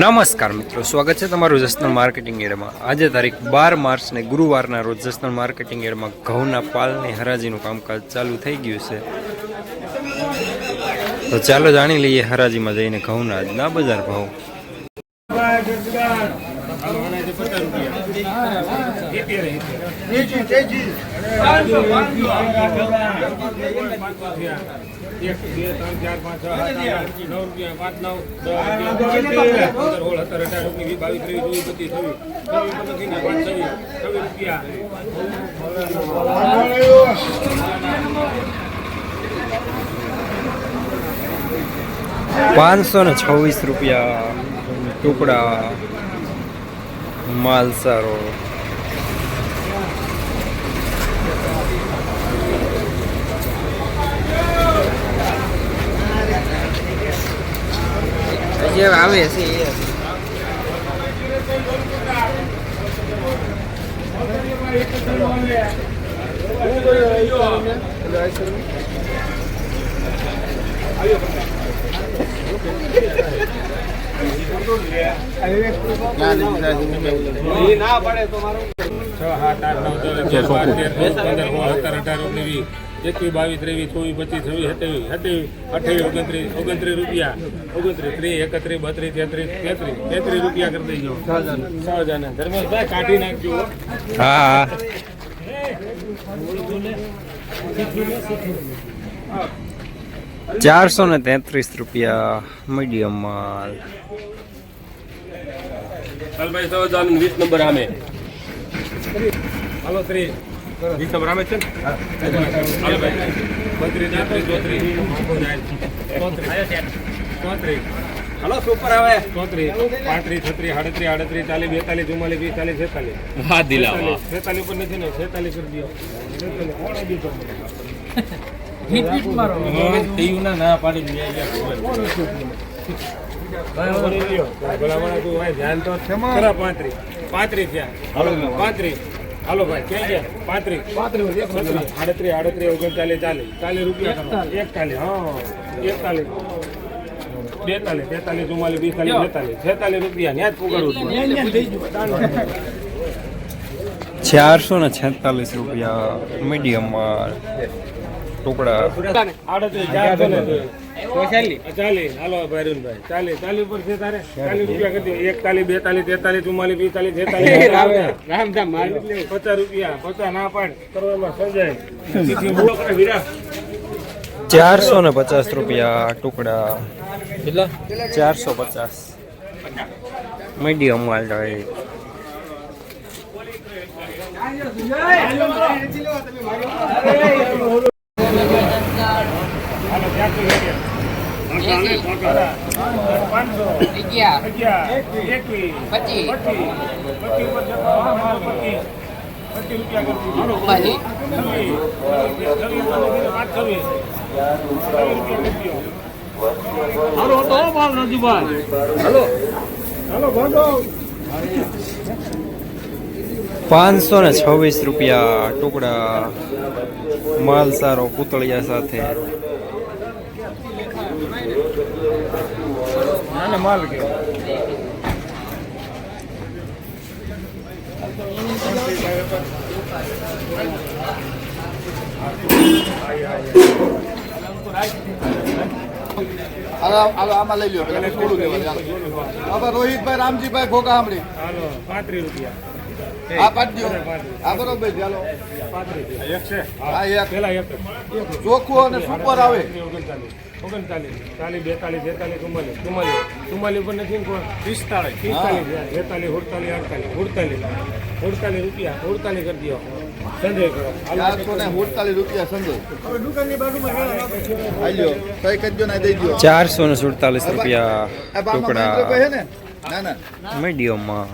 નમસ્કાર મિત્રો, સ્વાગત છે તમારું જસનલ માર્કેટિંગ એડમાં। આજે તારીખ 12 માર્ચ ને ગુરુવારના રોજ જસનલ માર્કેટિંગ એડમાં ઘઉંના પાલની હરાજીનું કામકાજ ચાલુ થઈ ગયું છે। તો ચાલો જાણી લઈએ હરાજીમાં જઈને ઘઉંના આજના બજાર ભાવ। एक दो तीन चार पाँच छः 9 रुपया 5 9 10 17 18 22 23 रुपया 526 रुपया टुकड़ा माल सारो। જે આવે છે એ 21 22 23 24 25 26 27 28 29 30 रुपया 29 30 31 32 33 रुपया कर दीजिए। 6,000 धर्मेश भाई काटी नाखजो। हाँ 433 रुपया मीडियम माल। चल भाई 20 नंबर हमें हेलो 3 20 नंबर हमें चल हेलो भाई 32 हेलो सुपर आवे 35 36 38 38 40 42 44 45 46 हां दिला 46 पर नहीं ने 46 कर दियो कोण दी तो हिट मारो तेयू ना पाड़ी ले गया भाई बोला तू भाई ध्यान तो खरा 35 35 થયા હાલો 35 હાલો ભાઈ ક્યાં ગયા 35 38 39 40 रुपया 41 हां 41 42 43 44 46 रुपया ન્યા જ પુગાડું 446 रुपया मीडियम माल टुकड़ा 40 હાલો ભાઈ ભાઈ 40 પર છે તારે 40 રૂપિયા કરી દે 41 42 43 44 45 રામ રામ માલ 50 રૂપિયા 50 ના પાડ કરવામાં સજાય સીધી બોલો કરે વિરા 450 रुपया टुकड़ा कितना 450 मीडियम माल डाइट। हेलो तो बाल नजी भाई हेलो हेलो भागो 526 रुपया टुकड़ा माल सारो पुतळिया साथे। ना माल के આમાં લઈ લ્યો થોડું લેવા હવે રોહિતભાઈ રામજીભાઈ ઘોઘા સાંભળી હાલો 35 રૂપિયા આ પાડી દો આ બરોબર ચાલો 35 એક છે આ એક પેલા એક ચોખ્ખું અને સુપર આવે 39 40 42 43 44 ઉપર નથી કોણ 45 46 રૂપિયા 48 કરી દો સંજય કરો 447 રૂપિયા સંજય હવે દુકાનની બાજુમાં આલ્યો કઈ કરજો ના દઈ દો 447 रुपया टुकड़ा ના ના मीडियम माल।